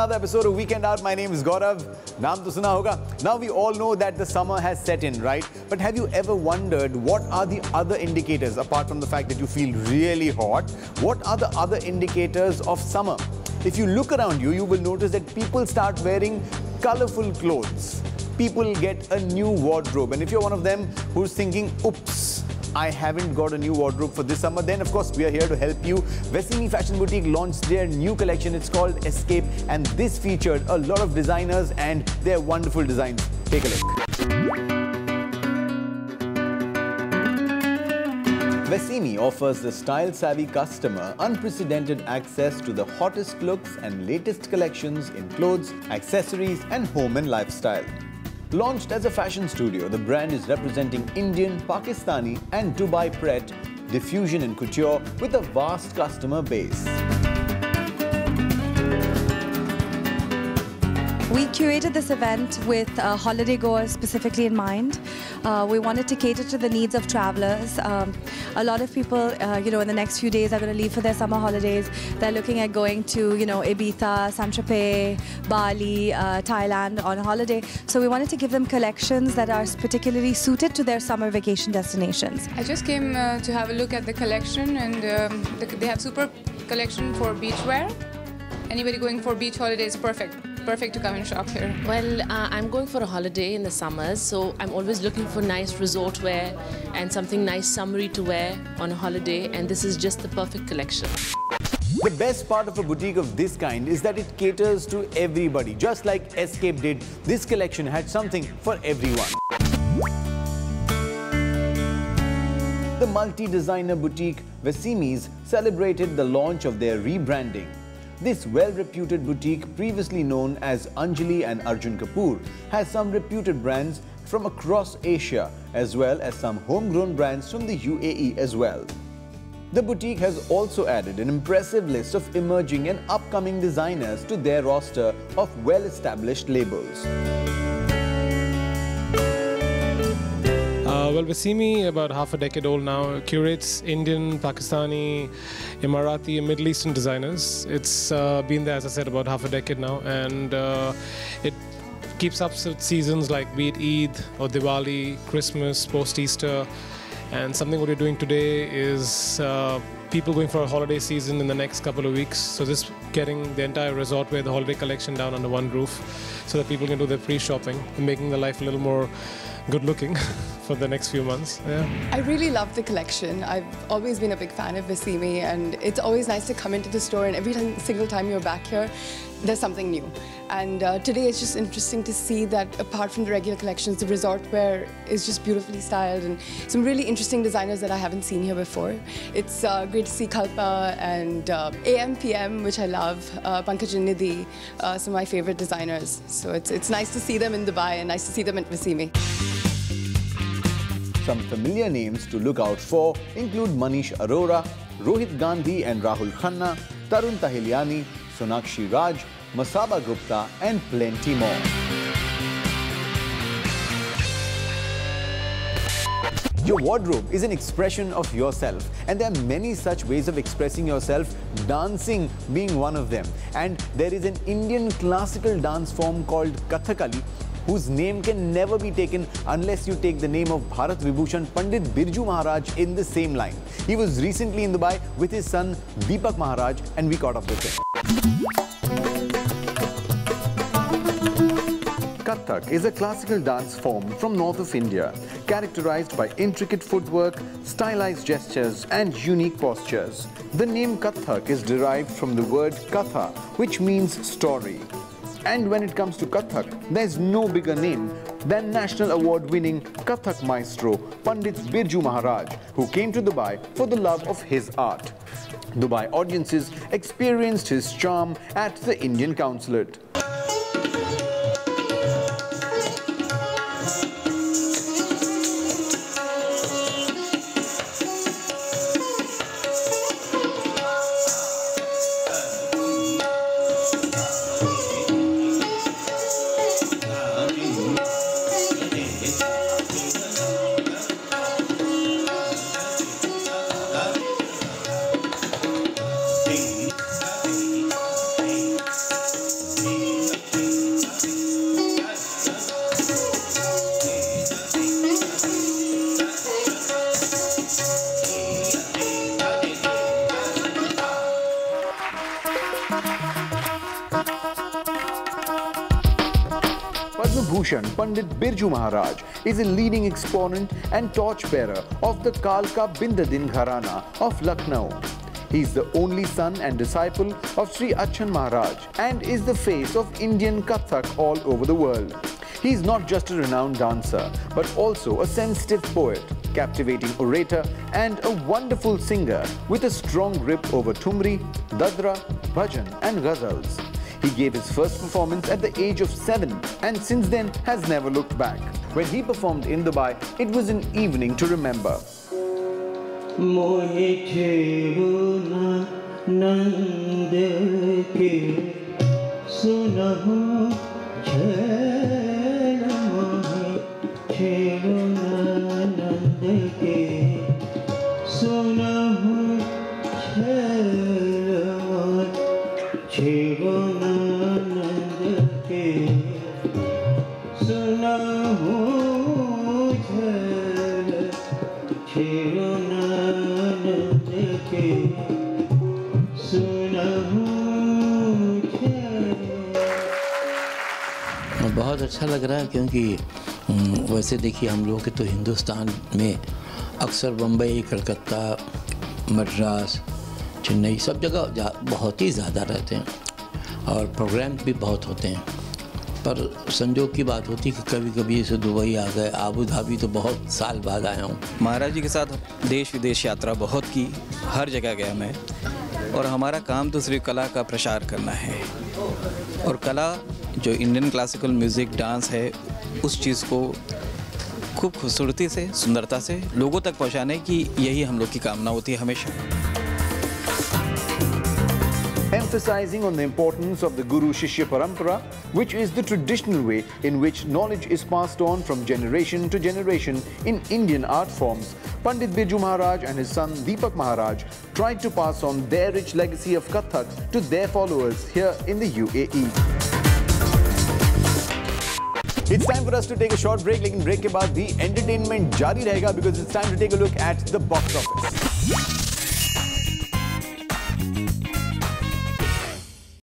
another episode of Weekend Out. My name is Gaurav. Naam to suna hoga. Now we all know that the summer has set in, right? But have you ever wondered what are the other indicators, apart from the fact that you feel really hot? What are the other indicators of summer? If you look around you, you will notice that people start wearing colorful clothes. People get a new wardrobe. And if you're one of them who's thinking, oops, I haven't got a new wardrobe for this summer, then of course we are here to help you. Vesimi Fashion Boutique launched their new collection. It's called Escape, and this featured a lot of designers and their wonderful designs. Take a look. Vesimi offers the style-savvy customer unprecedented access to the hottest looks and latest collections in clothes, accessories and home and lifestyle. Launched as a fashion studio, the brand is representing Indian, Pakistani and Dubai Pret, diffusion and couture with a vast customer base. We curated this event with holiday goers specifically in mind. We wanted to cater to the needs of travelers. A lot of people, in the next few days are going to leave for their summer holidays. They're looking at going to, Ibiza, Saint-Tropez, Bali, Thailand on holiday. So we wanted to give them collections that are particularly suited to their summer vacation destinations. I just came to have a look at the collection, and they have super collection for beach wear. Anybody going for beach holidays, perfect to come and shop here. Well, I'm going for a holiday in the summers, so I'm always looking for nice resort wear and something nice summery to wear on a holiday, and this is just the perfect collection. The best part of a boutique of this kind is that it caters to everybody. Just like Escape did, this collection had something for everyone. The multi-designer boutique Vesimi's celebrated the launch of their rebranding. This well-reputed boutique, previously known as Anjali and Arjun Kapoor, has some reputed brands from across Asia, as well as some homegrown brands from the UAE as well. The boutique has also added an impressive list of emerging and upcoming designers to their roster of well-established labels. Well, Vesimi, about half a decade old now, curates Indian, Pakistani, Emirati and Middle Eastern designers. It's been there, as I said, about half a decade now, and it keeps up with seasons like be it Eid or Diwali, Christmas, post-Easter. And something what we're doing today is people going for a holiday season in the next couple of weeks. So just getting the entire resort wear, the holiday collection down under one roof so that people can do their pre-shopping and making their life a little more good-looking for the next few months. Yeah. I really love the collection. I've always been a big fan of Vesimi, and it's always nice to come into the store, and every single time you're back here, there's something new. And today it's just interesting to see that apart from the regular collections, the resort wear is just beautifully styled and some really interesting designers that I haven't seen here before. It's great to see Kalpa and AM/PM, which I love, Pankaj and Nidhi, some of my favorite designers. So it's nice to see them in Dubai and nice to see them at Vesimi. Some familiar names to look out for include Manish Arora, Rohit Gandhi and Rahul Khanna, Tarun Tahiliani, Sonakshi Raj, Masaba Gupta and plenty more. Your wardrobe is an expression of yourself, and there are many such ways of expressing yourself, dancing being one of them. And there is an Indian classical dance form called Kathakali, whose name can never be taken unless you take the name of Bharat Vibhushan Pandit Birju Maharaj in the same line. He was recently in Dubai with his son Deepak Maharaj, and we caught up with him. Kathak is a classical dance form from north of India, characterized by intricate footwork, stylized gestures and unique postures. The name Kathak is derived from the word Katha, which means story. And when it comes to Kathak, there's no bigger name than National Award-winning Kathak maestro Pandit Birju Maharaj, who came to Dubai for the love of his art. Dubai audiences experienced his charm at the Indian consulate. Bhushan Pandit Birju Maharaj is a leading exponent and torchbearer of the Kalka Bindadin Gharana of Lucknow. He is the only son and disciple of Sri Achan Maharaj and is the face of Indian Kathak all over the world. He is not just a renowned dancer, but also a sensitive poet, captivating orator and a wonderful singer with a strong grip over Thumri, Dadra, Bhajan and Ghazals. He gave his first performance at the age of 7 and since then has never looked back. When he performed in Dubai, it was an evening to remember. बहुत अच्छा लग रहा है क्योंकि वैसे देखिए हम लोग के तो हिंदुस्तान में अक्सर बम्बई, कलकत्ता, मद्रास, चेन्नई सब जगह बहुत ही ज़्यादा रहते हैं और प्रोग्राम भी बहुत होते हैं। पर संजोग की बात होती कि कभी कभी जैसे दुबई आ गए, आबू धाबी तो बहुत साल बाद आया हूँ। महाराज जी के साथ देश विदेश यात्रा बहुत की, हर जगह गया मैं और हमारा काम तो सिर्फ कला का प्रचार करना है और कला जो इंडियन क्लासिकल म्यूज़िक डांस है उस चीज़ को खूब खूबसूरती से, सुंदरता से लोगों तक पहुंचाने की यही हम लोग की कामना होती है हमेशा। Emphasizing on the importance of the Guru Shishya Parampara, which is the traditional way in which knowledge is passed on from generation to generation in Indian art forms, Pandit Birju Maharaj and his son Deepak Maharaj tried to pass on their rich legacy of Kathak to their followers here in the UAE. It's time for us to take a short break. लेकिन break के बाद भी entertainment जारी रहेगा because it's time to take a look at the box office.